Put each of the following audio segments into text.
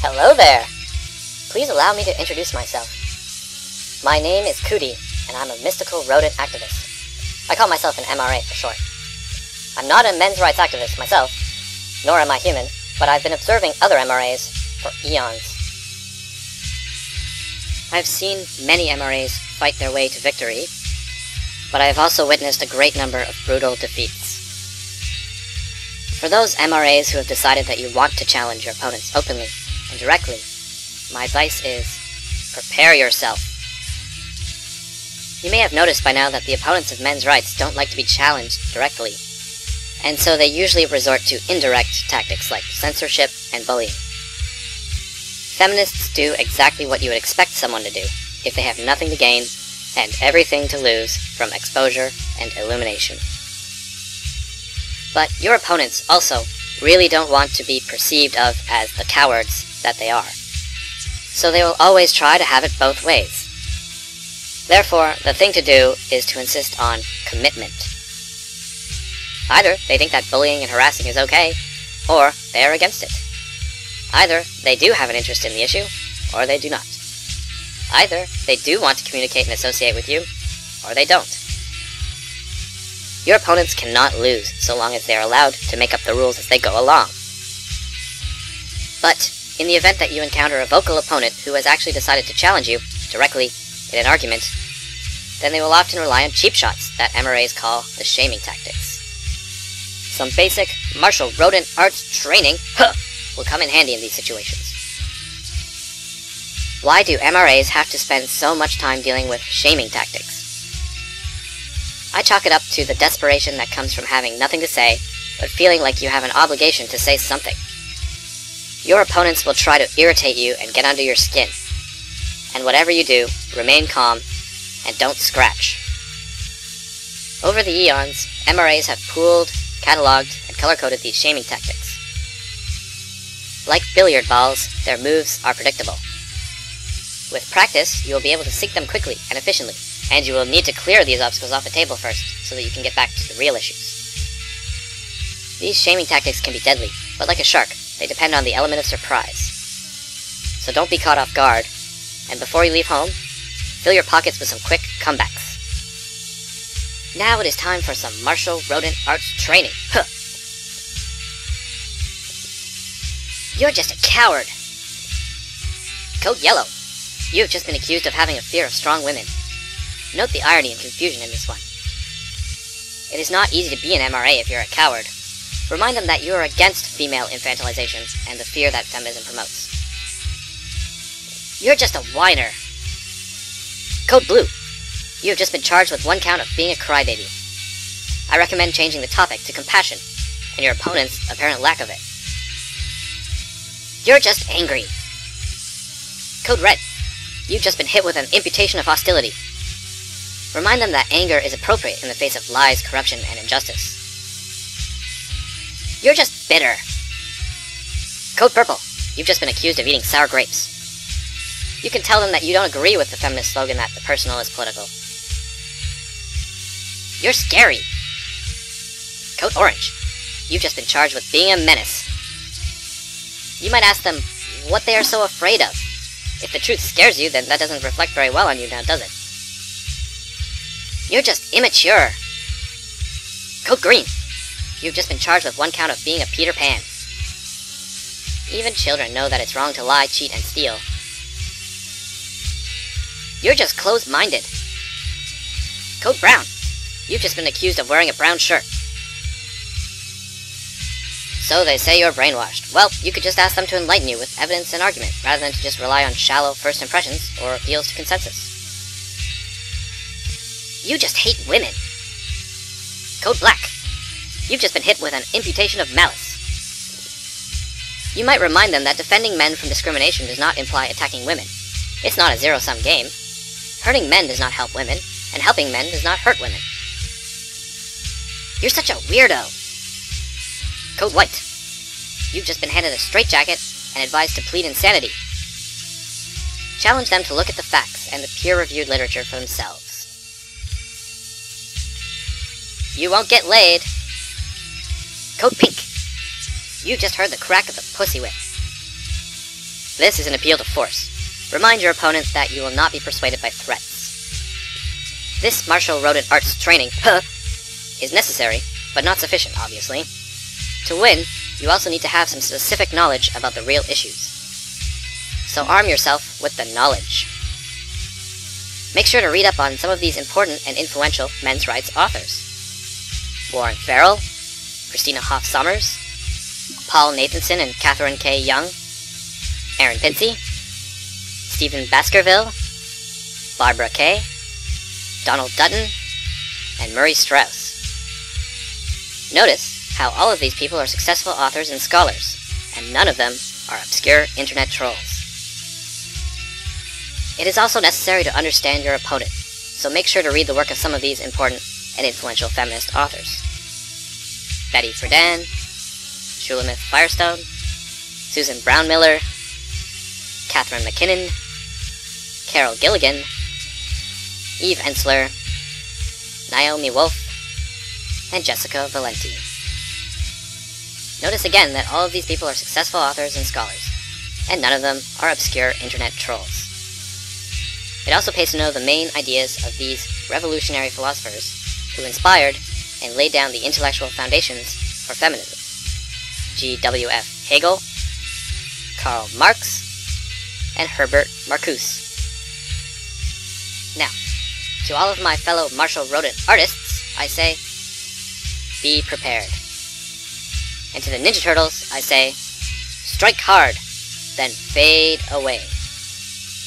Hello there! Please allow me to introduce myself. My name is Kudi, and I'm a mystical rodent activist. I call myself an MRA for short. I'm not a men's rights activist myself, nor am I human, but I've been observing other MRAs for eons. I've seen many MRAs fight their way to victory, but I have also witnessed a great number of brutal defeats. For those MRAs who have decided that you want to challenge your opponents openly and directly, my advice is, prepare yourself. You may have noticed by now that the opponents of men's rights don't like to be challenged directly, and so they usually resort to indirect tactics like censorship and bullying. Feminists do exactly what you would expect someone to do if they have nothing to gain and everything to lose from exposure and illumination. But your opponents also really don't want to be perceived of as the cowards that they are, so they will always try to have it both ways. Therefore, the thing to do is to insist on commitment. Either they think that bullying and harassing is okay, or they are against it. Either they do have an interest in the issue, or they do not. Either they do want to communicate and associate with you, or they don't. Your opponents cannot lose so long as they are allowed to make up the rules as they go along. But, in the event that you encounter a vocal opponent who has actually decided to challenge you directly in an argument, then they will often rely on cheap shots that MRAs call the shaming tactics. Some basic Martial Rodent Arts training will come in handy in these situations. Why do MRAs have to spend so much time dealing with shaming tactics? I chalk it up to the desperation that comes from having nothing to say, but feeling like you have an obligation to say something. Your opponents will try to irritate you and get under your skin. And whatever you do, remain calm and don't scratch. Over the eons, MRAs have pooled, cataloged, and color-coded these shaming tactics. Like billiard balls, their moves are predictable. With practice, you will be able to sink them quickly and efficiently, and you will need to clear these obstacles off the table first, so that you can get back to the real issues. These shaming tactics can be deadly, but like a shark, they depend on the element of surprise. So don't be caught off guard, and before you leave home, fill your pockets with some quick comebacks. Now it is time for some Martial Rodent Arts training. You're just a coward. Code Yellow. You have just been accused of having a fear of strong women. Note the irony and confusion in this one. It is not easy to be an MRA if you're a coward. Remind them that you are against female infantilization and the fear that feminism promotes. You're just a whiner. Code Blue. You have just been charged with 1 count of being a crybaby. I recommend changing the topic to compassion and your opponent's apparent lack of it. You're just angry. Code Red. You've just been hit with an imputation of hostility. Remind them that anger is appropriate in the face of lies, corruption, and injustice. You're just bitter. Code Purple. You've just been accused of eating sour grapes. You can tell them that you don't agree with the feminist slogan that the personal is political. You're scary. Code Orange. You've just been charged with being a menace. You might ask them what they are so afraid of. If the truth scares you, then that doesn't reflect very well on you now, does it? You're just immature. Code Green. You've just been charged with 1 count of being a Peter Pan. Even children know that it's wrong to lie, cheat, and steal. You're just closed-minded. Code Brown. You've just been accused of wearing a brown shirt. So they say you're brainwashed. Well, you could just ask them to enlighten you with evidence and argument, rather than to just rely on shallow first impressions or appeals to consensus. You just hate women. Code Black. You've just been hit with an imputation of malice. You might remind them that defending men from discrimination does not imply attacking women. It's not a zero-sum game. Hurting men does not help women, and helping men does not hurt women. You're such a weirdo. Code White. You've just been handed a straitjacket and advised to plead insanity. Challenge them to look at the facts and the peer-reviewed literature for themselves. You won't get laid. Code Pink. You just heard the crack of the pussy whip. This is an appeal to force. Remind your opponent that you will not be persuaded by threats. This martial rodent arts training is necessary, but not sufficient, obviously. To win, you also need to have some specific knowledge about the real issues. So arm yourself with the knowledge. Make sure to read up on some of these important and influential men's rights authors. Warren Farrell, Christina Hoff Sommers, Paul Nathanson and Catherine K. Young, Aaron Pinsey, Stephen Baskerville, Barbara Kay, Donald Dutton, and Murray Strauss. Notice how all of these people are successful authors and scholars, and none of them are obscure internet trolls. It is also necessary to understand your opponent, so make sure to read the work of some of these important and influential feminist authors. Betty Friedan, Shulamith Firestone, Susan Brown Miller, Catherine McKinnon, Carol Gilligan, Eve Ensler, Naomi Wolf, and Jessica Valenti. Notice again that all of these people are successful authors and scholars, and none of them are obscure internet trolls. It also pays to know the main ideas of these revolutionary philosophers who inspired and laid down the intellectual foundations for feminism. G.W.F. Hegel, Karl Marx, and Herbert Marcuse. Now, to all of my fellow martial rodent artists, I say, be prepared. And to the Ninja Turtles, I say, strike hard, then fade away,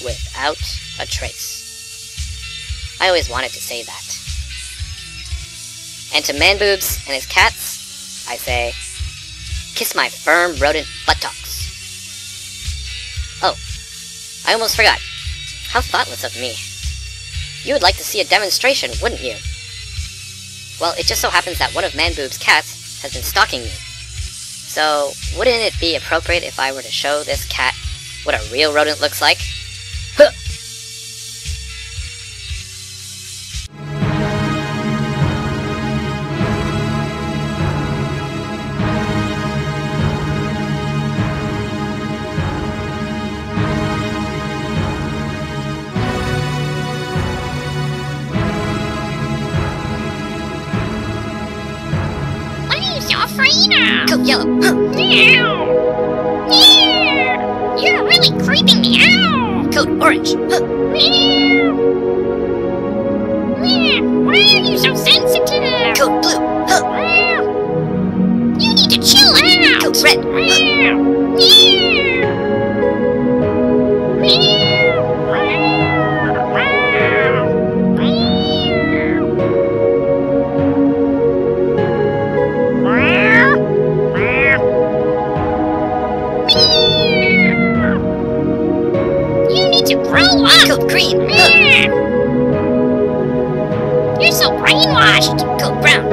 without a trace. I always wanted to say that. And to Man Boobs and his cats, I say, kiss my firm rodent buttocks. Oh, I almost forgot. How thoughtless of me. You would like to see a demonstration, wouldn't you? Well, it just so happens that one of Man Boob's cats has been stalking me. So, wouldn't it be appropriate if I were to show this cat what a real rodent looks like? Huh! Coat Yellow. Meow. Meow. You're really creeping me out. Coat Orange. Meow. Meow. Why are you so sensitive? Coat Blue. Meow. You need to chill out. Coat Red. Meow. Meow. Meow. Grow up! Coat Green. You're so brainwashed! Coat Brown.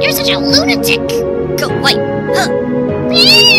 You're such a lunatic! Coat White. Meow.